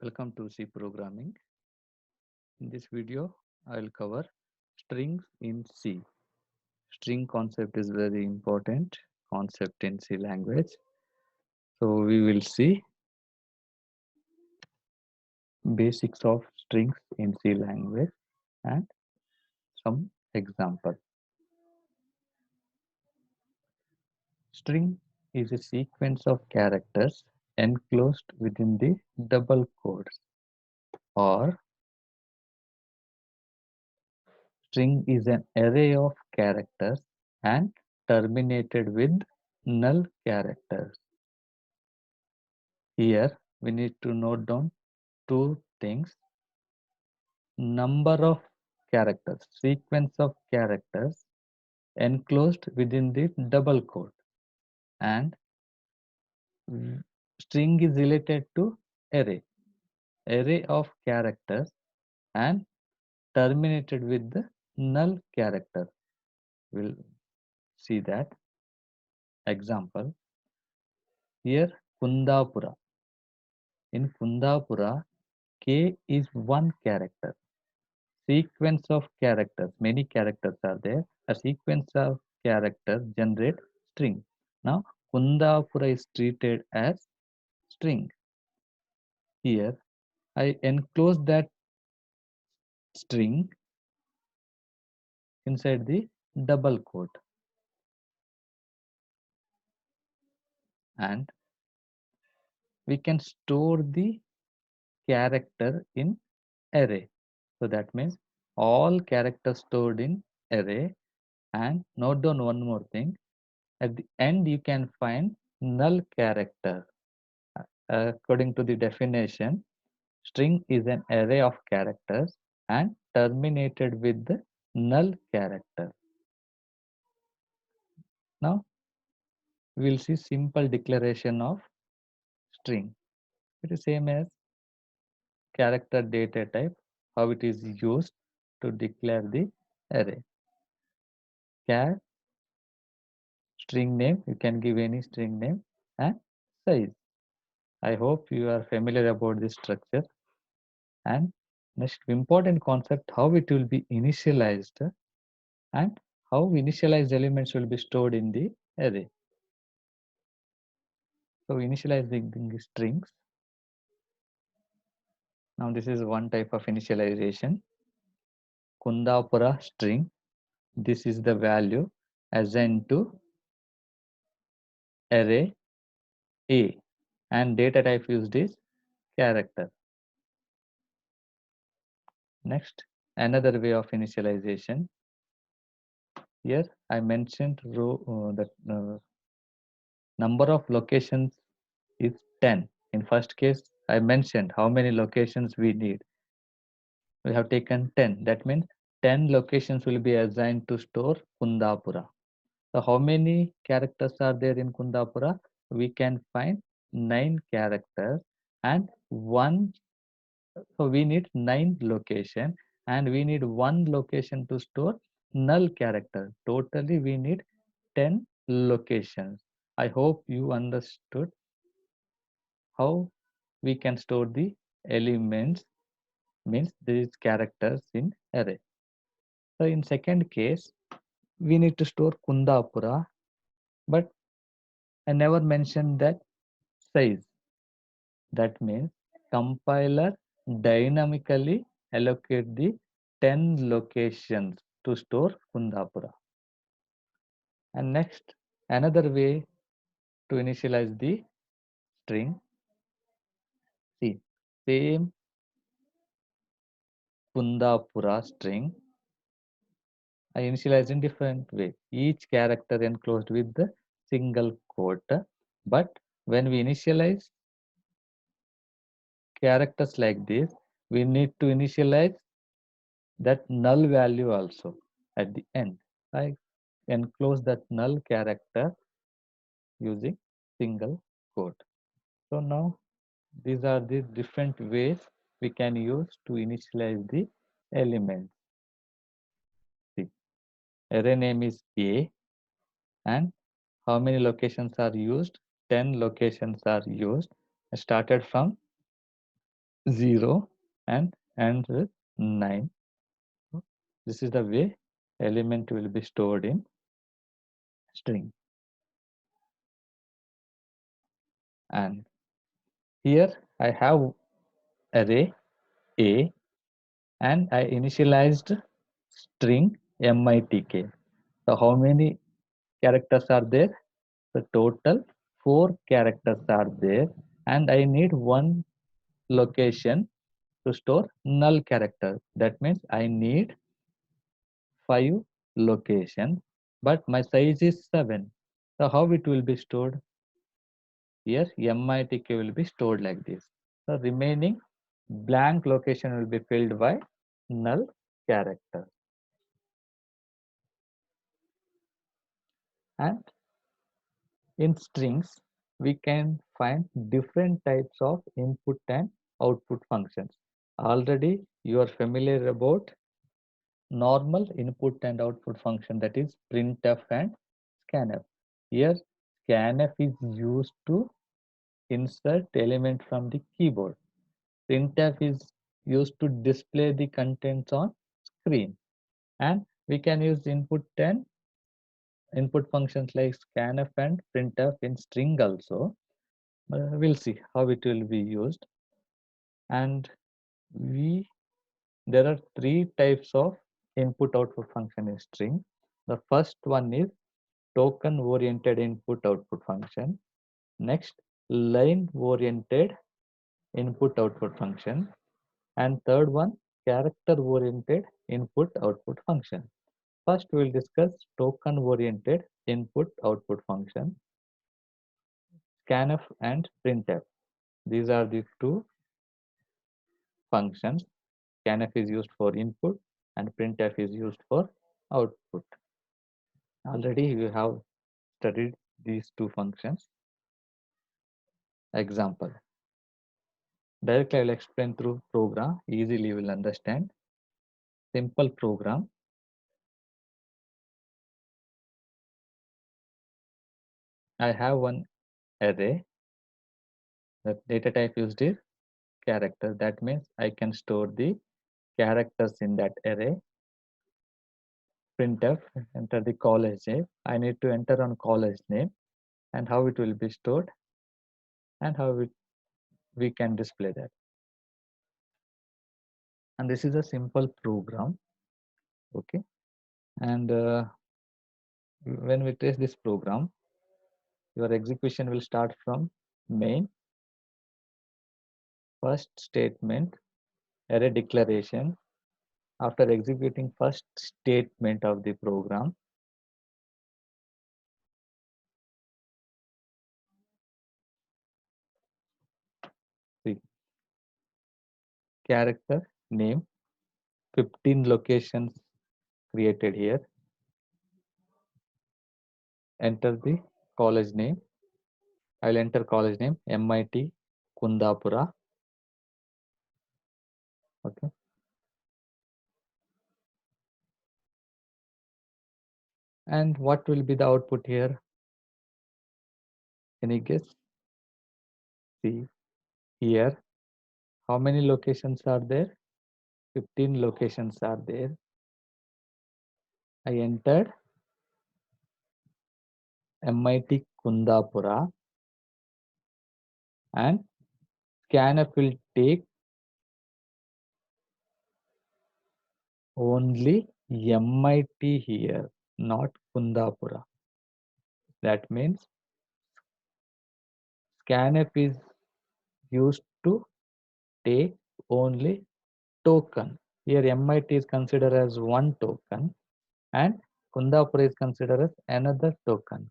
Welcome to C programming. In this video, I will cover strings in C. String concept is very important concept in C language. So we will see basics of strings in C language and some example. String is a sequence of characters enclosed within the double quotes, or string is an array of characters and terminated with null characters. Here we need to note down two things: number of characters, sequence of characters enclosed within the double quote, and string is related to array of characters and terminated with the null character. We'll see that. Example, here Kundapura. In Kundapura, K is one character. Sequence of characters, many characters are there. A sequence of characters generate string. Now Kundapura is treated as string. Here I enclose that string inside the double quote, and we can store the character in array. So that means all characters stored in array. And note down one more thing: at the end you can find null character. According to the definition, string is an array of characters and terminated with the null character. Now we will see simple declaration of string. It is same as character data type, how it is used to declare the array. Char string name, you can give any string name, and size. I hope you are familiar about this structure. And next important concept, how it will be initialized and how initialized elements will be stored in the array. So initializing the strings. Now this is one type of initialization. Kundapura string. This is the value assigned to array A, and data type used is character. Next, another way of initialization. Here I mentioned the number of locations is 10. In first case, I mentioned how many locations we need. We have taken 10. That means 10 locations will be assigned to store Kundapura. So how many characters are there in Kundapura? We can find 9 characters and one. So we need 9 location and we need one location to store null character. Totally we need 10 locations. I hope you understood how we can store the elements, means these characters in array. So in second case, we need to store Kundapura, but I never mentioned that size. That means compiler dynamically allocate the 10 locations to store Kundapura. And next, another way to initialize the string. See, same Kundapura string I initialize in different way. Each character enclosed with the single quote. But when we initialize characters like this, we need to initialize that null value also at the end. I enclose that null character using single quote. So now these are the different ways we can use to initialize the elements. See, array name is A, and how many locations are used? 10 locations are used. I started from 0 and ends with 9. This is the way element will be stored in string. And here I have array A and I initialized string mitk. So how many characters are there? The total 4 characters are there, and I need one location to store null character. That means I need 5 locations, but my size is 7. So how it will be stored? Here mitk will be stored like this. The remaining blank location will be filled by null character. And in strings, we can find different types of input and output functions. Already you are familiar about normal input and output function, that is printf and scanf. Here scanf is used to insert element from the keyboard. Printf is used to display the contents on screen. And we can use input functions like scanf and printf in string also. We'll see how it will be used. And we there are 3 types of input output function in string. The first one is token oriented input output function. Next, line oriented input output function. And third one, character oriented input output function. First, we will discuss token oriented input output function, scanf and printf. These are the 2 functions. Scanf is used for input and printf is used for output. Already we have studied these 2 functions. Example. Directly I will explain through program. Easily you will understand. Simple program. I have one array. The data type used is character. That means I can store the characters in that array. Printf, enter the college name. I need to enter on college name and how it will be stored and how we can display that. And this is a simple program. Okay. And when we trace this program, your execution will start from main, first statement, array declaration. After executing first statement of the program, the character name, 15 locations created here. Enter the college name. I will enter college name MIT Kundapura. Okay. And what will be the output here? Any guess? See here, how many locations are there? 15 locations are there. I entered MIT Kundapura and scanf will take only MIT here, not Kundapura. That means scanf is used to take only token. Here MIT is considered as one token and Kundapura is considered as another token.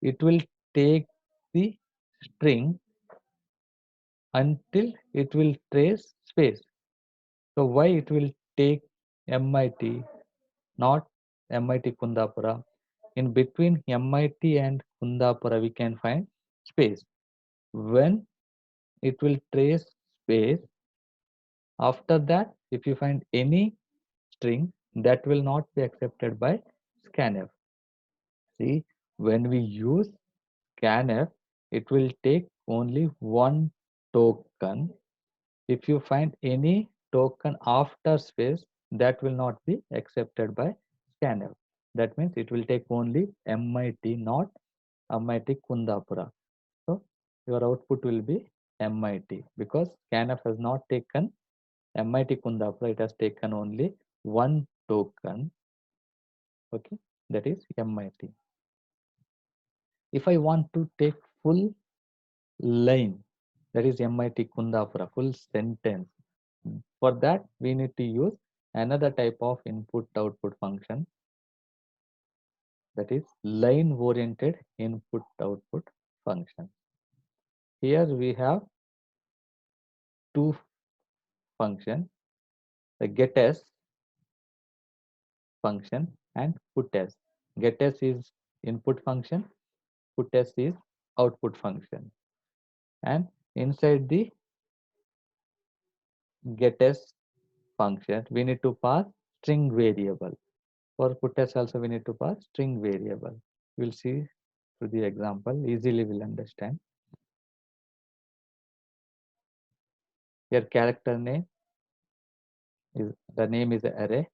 It will take the string until it will trace space. So why it will take MIT, not MIT Kundapura? In between MIT and Kundapura, we can find space. When it will trace space, after that, if you find any string, that will not be accepted by scanf. See, when we use scanf, it will take only one token. If you find any token after space, that will not be accepted by scanf. That means it will take only MIT, not MIT Kundapura. So your output will be MIT because scanf has not taken MIT Kundapura, it has taken only one token. Okay, that is MIT. If I want to take full line, that is MIT Kundapura, full sentence. For that, we need to use another type of input output function, that is line oriented input output function. Here we have two functions, the getS function and putS. GetS is input function, putS is output function. And inside the getS function, we need to pass string variable. For putS also we need to pass string variable. We'll see through the example, easily we'll understand. Here character name is, the name is array,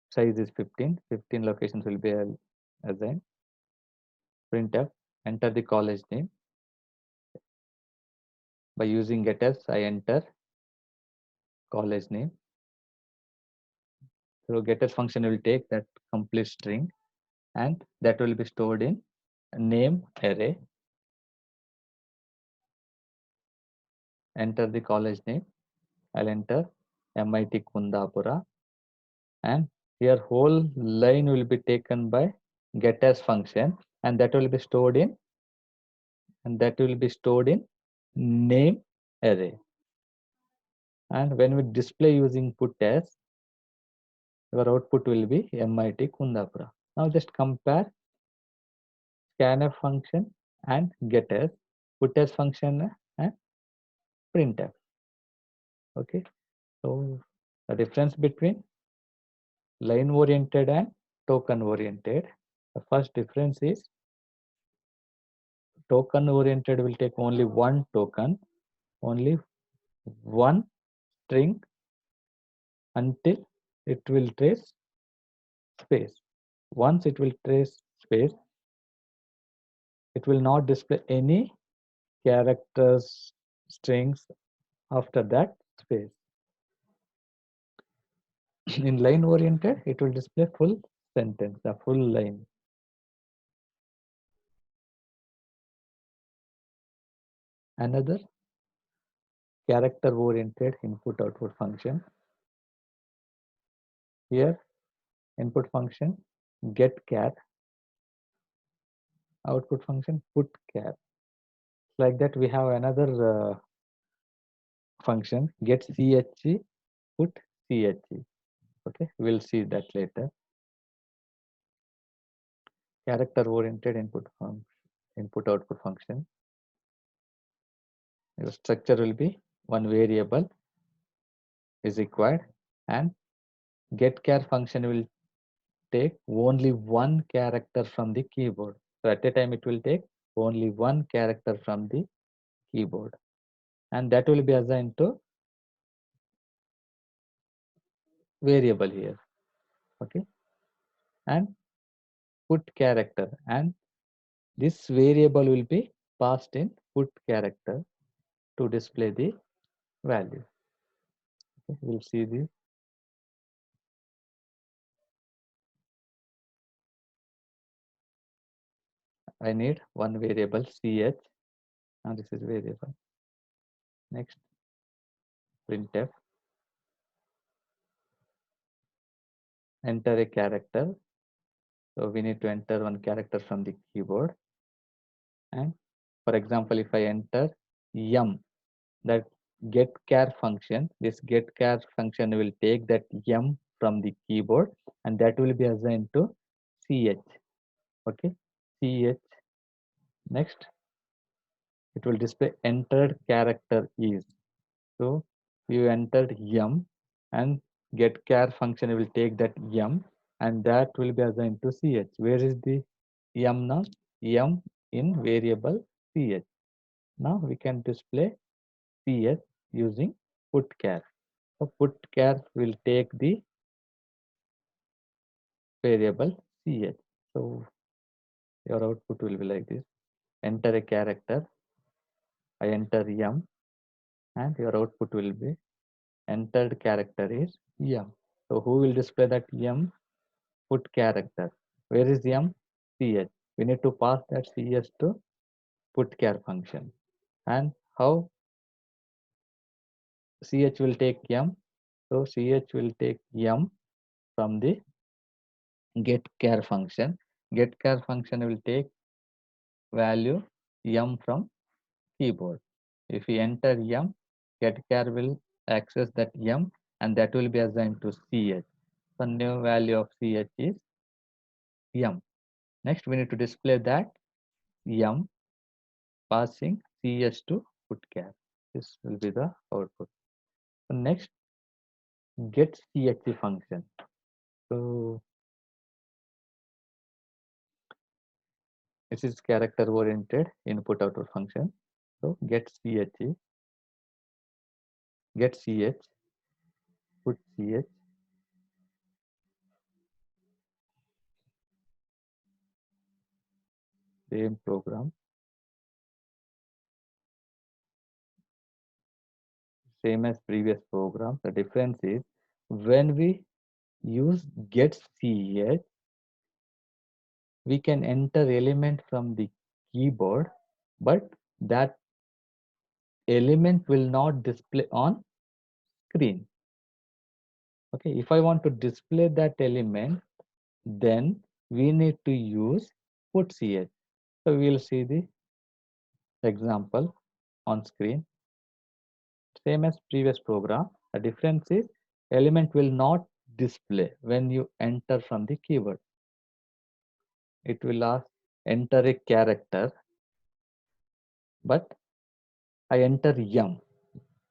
size is 15, 15 locations will be assigned. Printf, enter the college name. By using getS, I enter college name. So getS function will take that complete string and that will be stored in name array. Enter the college name. I'll enter MIT Kundapura, and here whole line will be taken by getS function, and that will be stored in name array. And when we display using putS, your output will be MIT Kundapura. Now just compare scanf function and getS, putS function and printf. Okay, so the difference between line oriented and token oriented. The first difference is token oriented will take only one token, only one string until it will trace space. Once it will trace space, it will not display any characters, strings after that space. In line oriented, it will display full sentence, a full line. Another character oriented input output function. Here input function getChar, output function putChar. Like that we have another function getCHE, putCHE. Okay, we'll see that later. Character oriented input output function. Your structure will be one variable is required, and getChar function will take only one character from the keyboard. So at a time it will take only one character from the keyboard, and that will be assigned to variable here. Okay, and put character, and this variable will be passed in put character to display the value. Okay, we'll see this. I need one variable ch, and this is variable. Next, printf, enter a character. So we need to enter one character from the keyboard. And for example, if I enter yum, that getChar function, this getChar function will take that yum from the keyboard, and that will be assigned to ch. Okay, ch. Next, it will display entered character is. So you entered yum, and getChar function will take that yum, and that will be assigned to ch. Where is the yum now? Yum in variable ch. Now we can display ch using put char. So put char will take the variable ch. So your output will be like this. Enter a character. I enter m, and your output will be entered character is m. So who will display that m? Put character. Where is m? ch. We need to pass that ch to put char function. And how ch will take m? So ch will take m from the get char function. Get char function will take value m from keyboard. If we enter m, get char will access that m, and that will be assigned to ch. So new value of ch is m. Next, we need to display that m passing ch to put char. This will be the output. So next, get ch function. So this is character oriented input output function. So get ch, put ch, same program, same as previous program. The difference is when we use get ch, we can enter element from the keyboard, but that element will not display on screen. Okay, if I want to display that element, then we need to use put ch. So we'll see the example on screen. Same as previous program. The difference is element will not display when you enter from the keyboard. It will ask enter a character, but I enter m.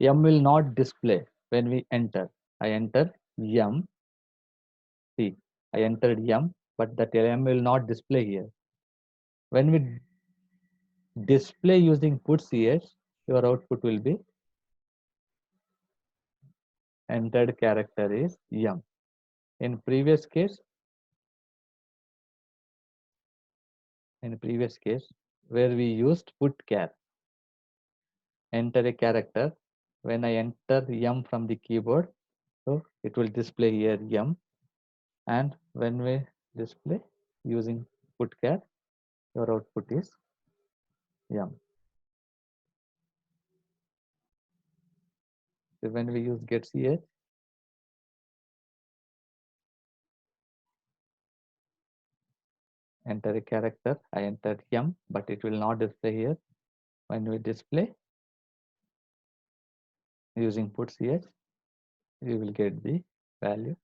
M will not display when we enter. I enter m. See, I entered m, but that m will not display here. When we display using put ch, your output will be entered character is m. In previous case, where we used put char, enter a character. When I enter m from the keyboard, so it will display here m, and when we display using put char, your output is m. So when we use get ch, enter a character, I entered m, but it will not display here. When we display using put ch, you will get the value